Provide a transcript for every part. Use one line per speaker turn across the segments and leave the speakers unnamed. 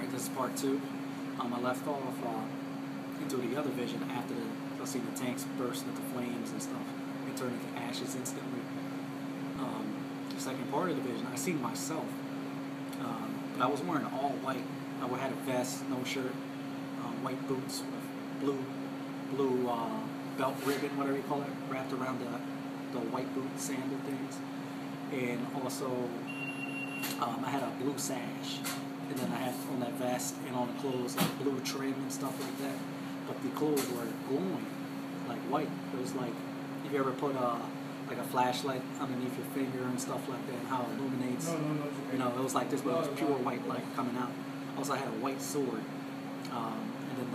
Alright, this is part two. I left off into the other vision after I see the tanks burst into flames and stuff and turn into ashes instantly. The second part of the vision, I seen myself, but I was wearing all white. I had a vest, no shirt, white boots with blue belt ribbon, whatever you call it, wrapped around the white boot sandal things, and also I had a blue sash. And then I had on that vest and on the clothes like blue trim and stuff like that. But the clothes were glowing like white. It was like if you ever put like a flashlight underneath your finger and stuff like that, and how it illuminates. You know, it was like this, but it was pure white light coming out. Also, I had a white sword, and then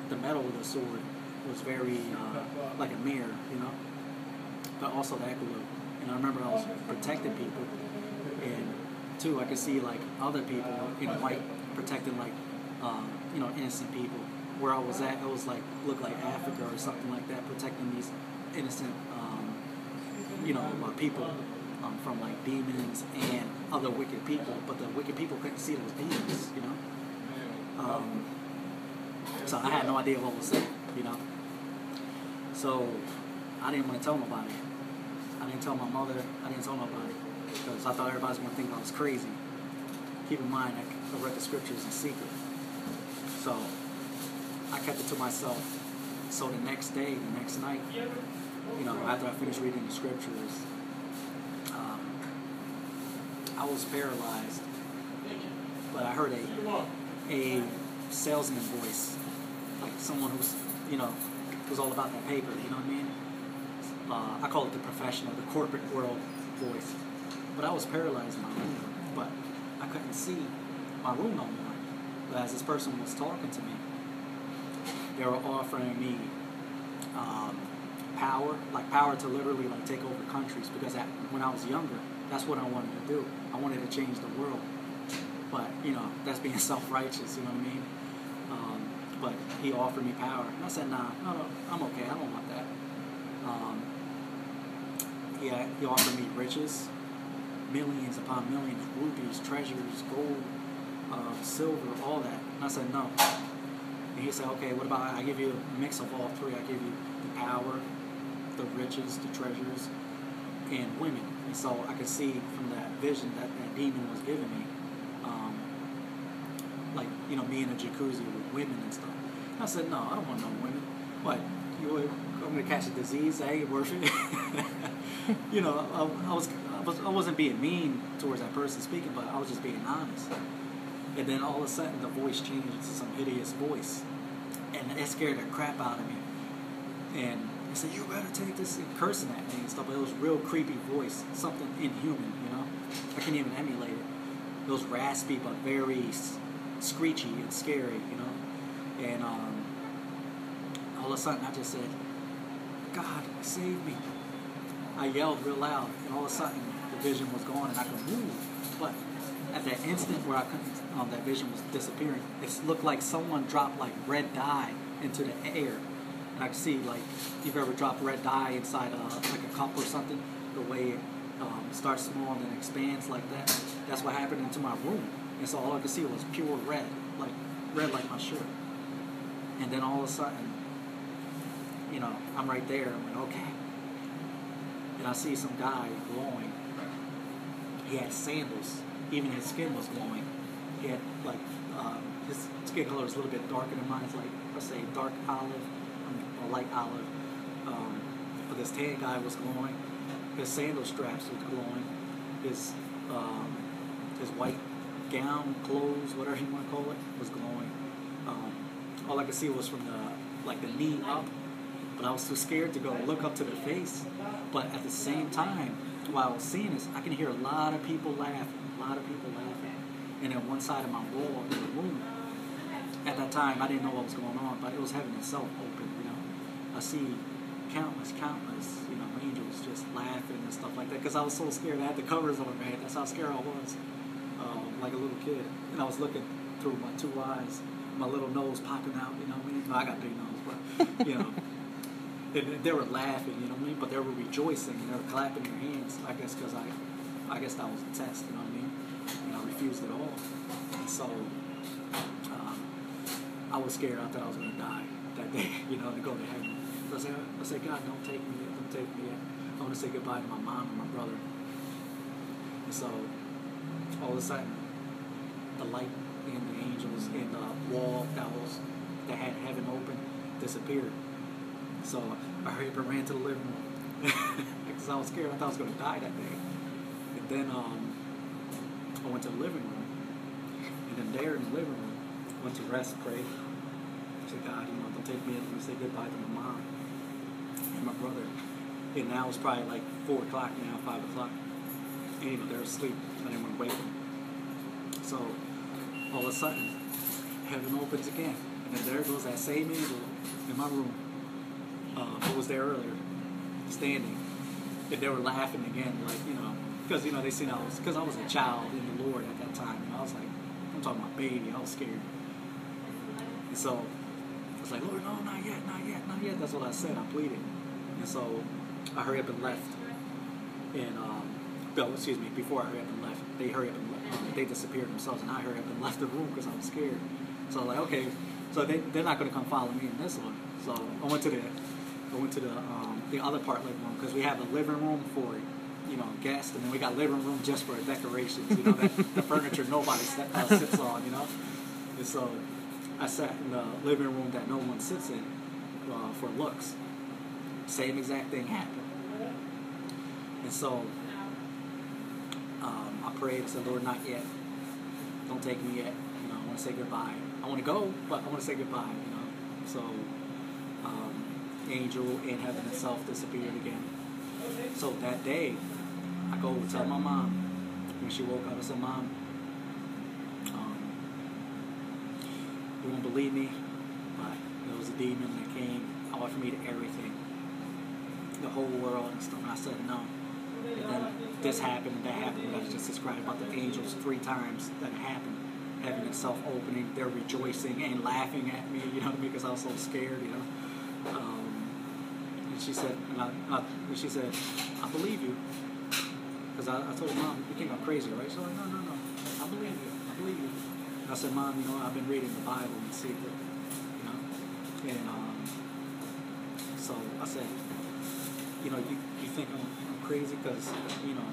the metal of the sword was very like a mirror, you know. But also that glue. And I remember I was protecting people, and too, I could see like other people in white protecting like you know, innocent people. Where I was at, it was like looked like Africa or something like that, protecting these innocent you know, people from like demons and other wicked people. But the wicked people couldn't see those demons, you know. So I had no idea what was said, you know. So I didn't want to tell nobody. I didn't tell my mother. I didn't tell nobody. Because I thought everybody was going to think I was crazy. Keep in mind, I read the scriptures in secret. So I kept it to myself. So the next day, the next night, you know, after I finished reading the scriptures, I was paralyzed. But I heard a salesman voice, like someone who's, you know, who's all about that paper, you know what I mean? I call it the professional, the corporate world voice. But I was paralyzed in my room, but I couldn't see my room no more. But as this person was talking to me, they were offering me power to literally like take over countries, because when I was younger, that's what I wanted to do. I wanted to change the world. But, you know, that's being self-righteous, you know what I mean? But he offered me power. And I said, nah, no, I'm okay, I don't want that. He offered me riches, millions upon millions, rubies, treasures, gold, silver, all that. And I said, no. And he said, okay, what about I give you a mix of all three. I give you the power, the riches, the treasures, and women. And so I could see from that vision that demon was giving me, like, you know, me in a jacuzzi with women and stuff. And I said, no, I don't want no women. What, I'm going to catch a disease? That ain't worth it. You know, I wasn't being mean towards that person speaking, but I was just being honest. And then all of a sudden, the voice changed to some hideous voice, and it scared the crap out of me. And he said, "You better take this," and cursing at me and stuff. But it was a real creepy voice, something inhuman, you know. I can't even emulate it. It was raspy but very screechy and scary, you know. And all of a sudden, I just said, "God, save me!" I yelled real loud, and all of a sudden, the vision was gone, and I could move. But at that instant where I couldn't, that vision was disappearing, it looked like someone dropped like red dye into the air. And I could see, like, if you've ever dropped red dye inside like a cup or something, the way it starts small and then expands like that. That's what happened into my room. And so all I could see was pure red like my shirt. And then all of a sudden, you know, I'm right there. I'm like, okay. And I see some guy glowing. He had sandals. Even his skin was glowing. He had, like, his skin color was a little bit darker than mine. It's like, let's say, dark olive, or light olive. But this tan guy was glowing. His sandal straps was glowing. His white gown, clothes, whatever you want to call it, was glowing. All I could see was from the knee up. But I was too scared to go look up to the face. But at the same time, while I was seeing this, I can hear a lot of people laughing. And at one side of my wall in the room, at that time, I didn't know what was going on, but it was heaven itself open, you know. I see countless, you know, angels just laughing and stuff like that, because I was so scared. I had the covers over my head. That's how scared I was, like a little kid. And I was looking through my two eyes, my little nose popping out, you know what I mean? No, I got a big nose, but, you know. And they were laughing, you know what I mean? But they were rejoicing, and they were clapping their hands, I guess, because I guess that was a test, you know what I mean? And I refused it all. And so was scared. I thought I was going to die that day, you know, to go to heaven. So I said, God, don't take me yet. Don't take me yet. I want to say goodbye to my mom and my brother. And so all of a sudden, the light and the angels and the wall that had heaven open disappeared. So I hurried up and ran to the living room because I was scared. I thought I was going to die that day. And then I went to the living room. And then there in the living room, I went to rest, prayed. I said, God, you know, don't take me in. Let me say goodbye to my mom and my brother. And now it's probably like 4 o'clock now, 5 o'clock. And you know, they're asleep. I didn't want to wake them. So all of a sudden, heaven opens again. And then there goes that same angel in my room who was there earlier, standing. And they were laughing again, like, you know, because, you know, they seen because I was a child in the Lord at that time. And I was like, I'm talking about baby. I was scared. And so I was like, Lord, no, not yet, not yet, not yet. That's what I said. I pleaded. And so I hurried up and left. And, before I hurried up and left, they hurried up and left. They disappeared themselves, and I hurried up and left the room because I was scared. So I was like, okay, so they're not going to come follow me in this one. So I went to the other part living room because we have a living room for, you know, guests, and then we got living room just for decorations, you know, the furniture nobody sits on, you know. And so I sat in the living room that no one sits in for looks. Same exact thing happened. And so I prayed. I said, Lord, not yet. Don't take me yet. You know, I want to say goodbye. I want to go, but I want to say goodbye, you know. So angel in heaven itself disappeared again. So that day, I go tell my mom. When she woke up, I said, Mom, you won't believe me, but there was a demon that came, offered me everything, the whole world and stuff. And I said no. And then this happened and that happened. What I just described about the angels 3 times that happened. Heaven itself opening, they're rejoicing and laughing at me, you know, because I was so scared, you know. And she said, I believe you. Because I told her, Mom, you think I'm crazy, right? She's like, no, I believe you. And I said, Mom, you know, I've been reading the Bible in secret, you know. And so I said, you know, you think I'm crazy because, you know,